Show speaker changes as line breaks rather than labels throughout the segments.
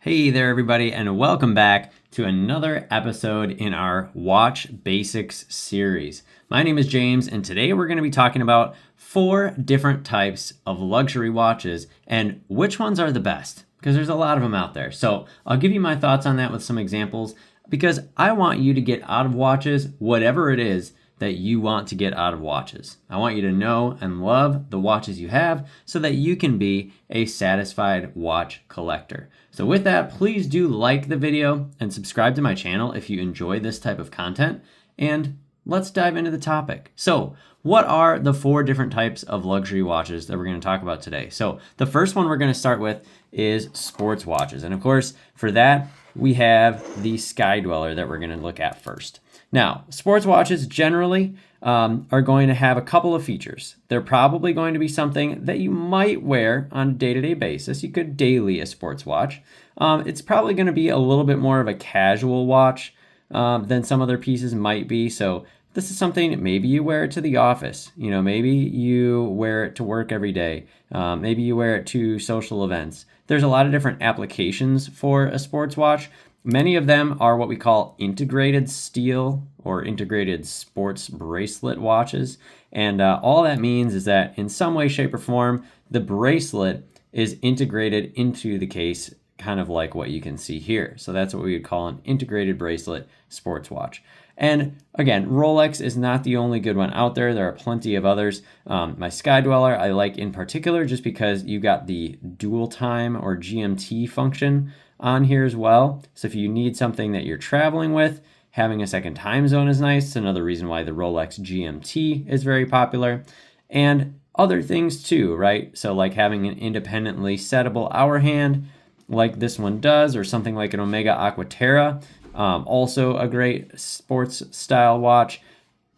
Hey there, everybody, and welcome back to another episode in our Watch Basics series. My name is James, and today we're going to be talking about 4 different types of luxury watches and which ones are the best, because there's a lot of them out there. So I'll give you my thoughts on that with some examples, because I want you to get out of watches whatever it is that you want to get out of watches. I want you to know and love the watches you have so that you can be a satisfied watch collector. So with that, please do like the video and subscribe to my channel if you enjoy this type of content, and let's dive into the topic. So what are the 4 different types of luxury watches that we're going to talk about today? So the first one we're going to start with is sports watches. And of course, for that, we have the Sky Dweller that we're going to look at first. Now, sports watches generally are going to have a couple of features. They're probably going to be something that you might wear on a day-to-day basis. You could daily a sports watch. It's probably going to be a little bit more of a casual watch than some other pieces might be. So this is something, maybe you wear it to the office. You know, maybe you wear it to work every day. Maybe you wear it to social events. There's a lot of different applications for a sports watch. Many of them are what we call integrated steel or integrated sports bracelet watches. And all that means is that in some way, shape, or form, the bracelet is integrated into the case, kind of like what you can see here. So that's what we would call an integrated bracelet sports watch. And again, Rolex is not the only good one out there. There are plenty of others. My Sky Dweller I like in particular just because you got the dual time or GMT function on here as well. So if you need something that you're traveling with, having a second time zone is nice. It's another reason why the Rolex GMT is very popular. And other things too, right? So like having an independently settable hour hand like this one does, or something like an Omega Aquaterra, also a great sports style watch.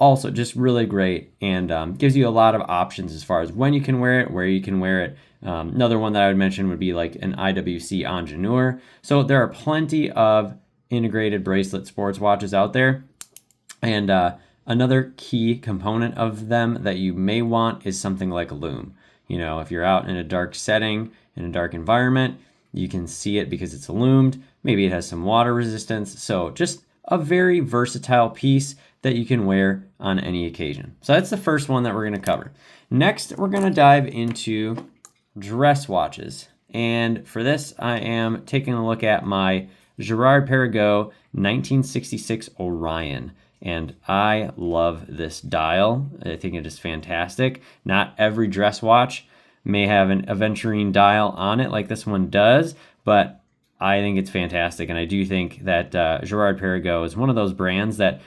Also just really great, and gives you a lot of options as far as when you can wear it, where you can wear it. Another one that I would mention would be like an IWC Ingenieur. So there are plenty of integrated bracelet sports watches out there. And another key component of them that you may want is something like a lume. You know, if you're out in a dark setting, in a dark environment, you can see it because it's illumined. Maybe it has some water resistance. So just a very versatile piece that you can wear on any occasion. So that's the first one that we're going to cover. Next, we're going to dive into dress watches. And for this, I am taking a look at my Girard-Perregaux 1966 Orion. And I love this dial. I think it is fantastic. Not every dress watch may have an aventurine dial on it like this one does, but I think it's fantastic. And I do think that Girard-Perregaux is one of those brands that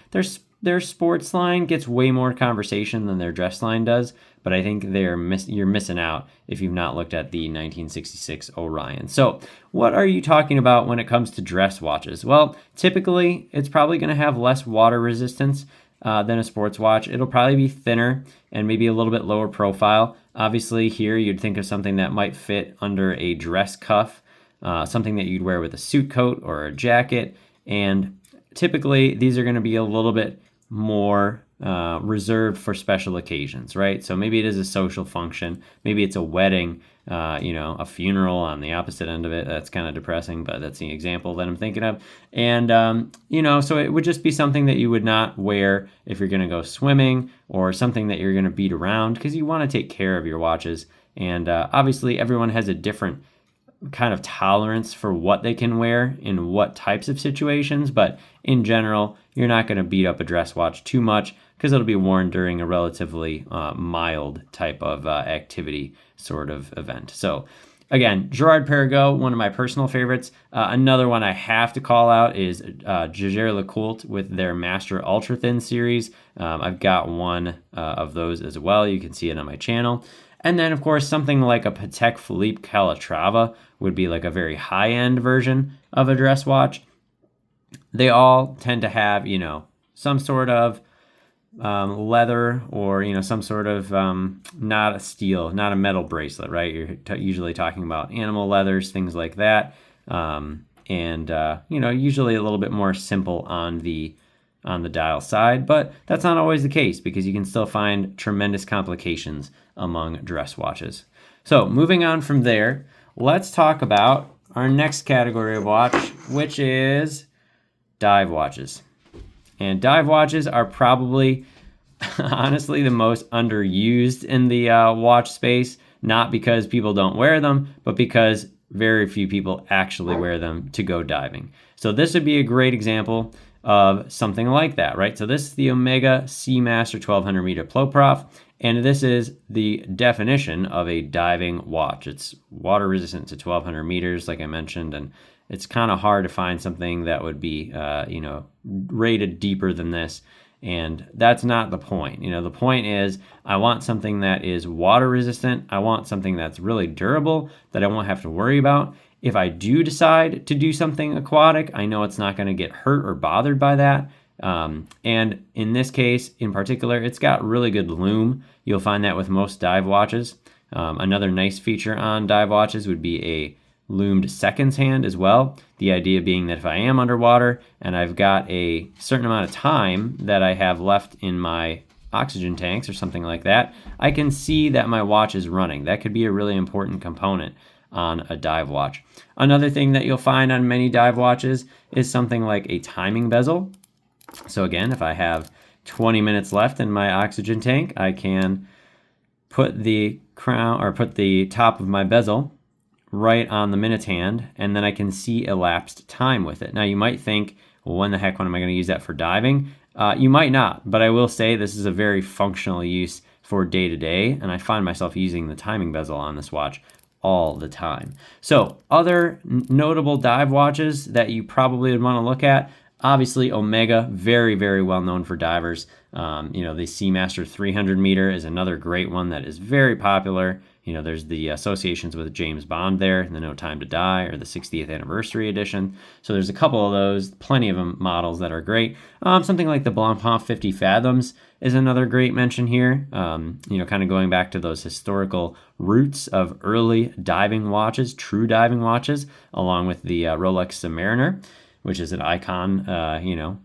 their sports line gets way more conversation than their dress line does, but I think you're missing out if you've not looked at the 1966 Orion. So what are you talking about when it comes to dress watches? Well, typically it's probably going to have less water resistance than a sports watch. It'll probably be thinner and maybe a little bit lower profile. Obviously here you'd think of something that might fit under a dress cuff, something that you'd wear with a suit coat or a jacket. And typically these are going to be a little bit more reserved for special occasions, right? So maybe it is a social function, maybe it's a wedding, a funeral on the opposite end of it. That's kind of depressing, but that's the example that I'm thinking of. And, so it would just be something that you would not wear if you're going to go swimming, or something that you're going to beat around, because you want to take care of your watches. And obviously everyone has a different kind of tolerance for what they can wear in what types of situations, but in general, you're not going to beat up a dress watch too much because it'll be worn during a relatively mild type of activity sort of event. So again, Girard-Perregaux, one of my personal favorites. Another one I have to call out is Jaeger-LeCoultre with their Master Ultra Thin series. I've got one of those as well. You can see it on my channel. And then, of course, something like a Patek Philippe Calatrava would be like a very high-end version of a dress watch. They all tend to have, some sort of leather, or, some sort of not a steel, not a metal bracelet, right? You're usually talking about animal leathers, things like that. Usually a little bit more simple on the dial side, but that's not always the case because you can still find tremendous complications among dress watches. So moving on from there, let's talk about our next category of watch, which is dive watches. And dive watches are probably, honestly, the most underused in the watch space, not because people don't wear them, but because very few people actually wear them to go diving. So this would be a great example of something like that, right? So this is the Omega Seamaster 1200 meter Ploprof, and this is the definition of a diving watch. It's water resistant to 1200 meters, like I mentioned, and it's kind of hard to find something that would be, rated deeper than this. And that's not the point. The point is I want something that is water resistant. I want something that's really durable that I won't have to worry about. If I do decide to do something aquatic, I know it's not going to get hurt or bothered by that. And in this case, in particular, it's got really good lume. You'll find that with most dive watches. Another nice feature on dive watches would be a loomed seconds hand as well. The idea being that if I am underwater and I've got a certain amount of time that I have left in my oxygen tanks or something like that, I can see that my watch is running. That could be a really important component on a dive watch. Another thing that you'll find on many dive watches is something like a timing bezel. So again, if I have 20 minutes left in my oxygen tank, I can put the crown or put the top of my bezel right on the minute hand, and then I can see elapsed time with it. Now you might think, well, when am I going to use that for diving? You might not, but I will say this is a very functional use for day to day, and I find myself using the timing bezel on this watch all the time. So other notable dive watches that you probably would want to look at, obviously Omega, very, very well known for divers. The Seamaster 300 meter is another great one that is very popular. There's the associations with James Bond there, the No Time to Die or the 60th anniversary edition. So there's a couple of those, plenty of them models that are great. Something like the Blancpain 50 Fathoms is another great mention here. Kind of going back to those historical roots of early diving watches, true diving watches, along with the Rolex Submariner, which is an icon,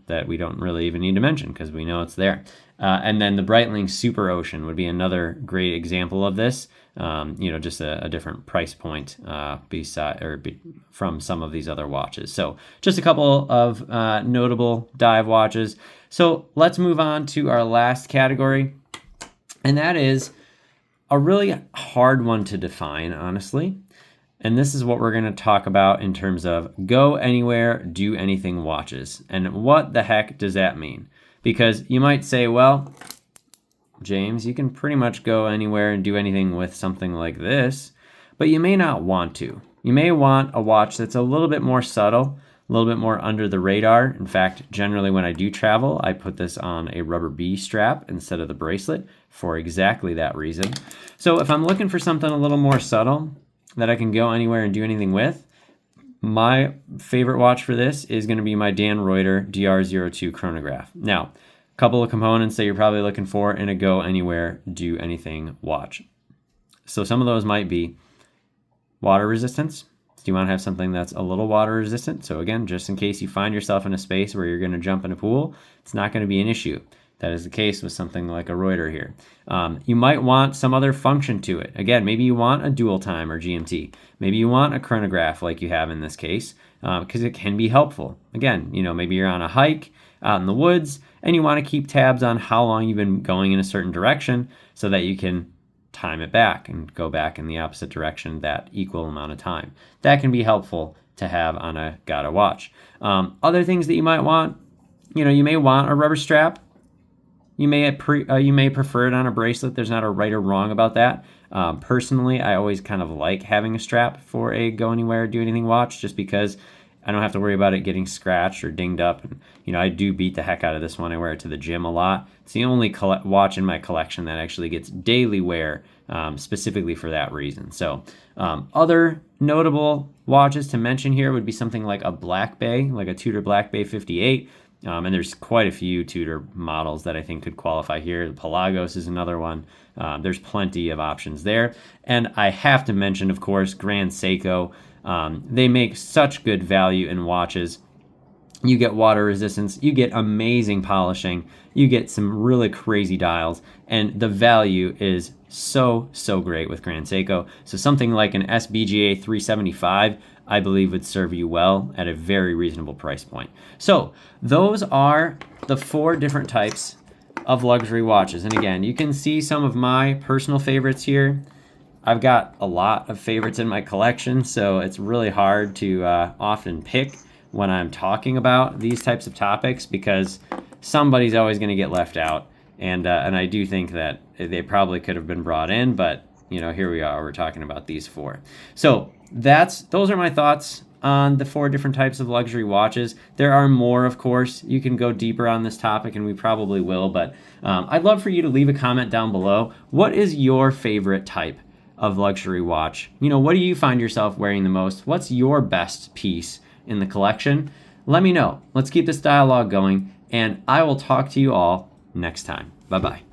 that we don't really even need to mention because we know it's there. And then the Breitling Super Ocean would be another great example of this. Just a different price point from some of these other watches. So just a couple of notable dive watches. So let's move on to our last category, and that is a really hard one to define, honestly. And this is what we're going to talk about in terms of go anywhere, do anything watches. And what the heck does that mean? Because you might say, well, James, you can pretty much go anywhere and do anything with something like this, but you may not want to. You may want a watch that's a little bit more subtle, a little bit more under the radar. In fact, generally when I do travel, I put this on a rubber B strap instead of the bracelet for exactly that reason. So if I'm looking for something a little more subtle that I can go anywhere and do anything with, my favorite watch for this is going to be my Dan Royter DR02 chronograph. Now, a couple of components that you're probably looking for in a go anywhere, do anything watch. So some of those might be water resistance. Do you want to have something that's a little water resistant? So again, just in case you find yourself in a space where you're going to jump in a pool, it's not going to be an issue. That is the case with something like a Royter here. You might want some other function to it. Again, maybe you want a dual time or GMT. Maybe you want a chronograph like you have in this case, because it can be helpful. Again, maybe you're on a hike out in the woods and you want to keep tabs on how long you've been going in a certain direction so that you can time it back and go back in the opposite direction that equal amount of time. That can be helpful to have on a GADA watch. Other things that you might want, you may want a rubber strap. You may prefer it on a bracelet. There's not a right or wrong about that. Personally, I always kind of like having a strap for a go anywhere, do anything watch, just because I don't have to worry about it getting scratched or dinged up. And, I do beat the heck out of this one. I wear it to the gym a lot. It's the only watch in my collection that actually gets daily wear, specifically for that reason. So other notable watches to mention here would be something like a Blancpain, like a Tudor Blancpain 58. And there's quite a few Tudor models that I think could qualify here. The Pelagos is another one. There's plenty of options there. And I have to mention, of course, Grand Seiko. They make such good value in watches. You get water resistance, you get amazing polishing, you get some really crazy dials, and the value is so great with Grand Seiko. So something like an SBGA 375, I believe would serve you well at a very reasonable price point. So those are the 4 different types of luxury watches. And again, you can see some of my personal favorites here. I've got a lot of favorites in my collection, so it's really hard to often pick when I'm talking about these types of topics because somebody's always going to get left out. And I do think that they probably could have been brought in, but you know, here we are, we're talking about these 4. So those are my thoughts on the 4 different types of luxury watches. There are more, of course. You can go deeper on this topic, and we probably will, but I'd love for you to leave a comment down below. What is your favorite type of luxury watch? You know, what do you find yourself wearing the most? What's your best piece in the collection? Let me know. Let's keep this dialogue going, and I will talk to you all next time. Bye-bye.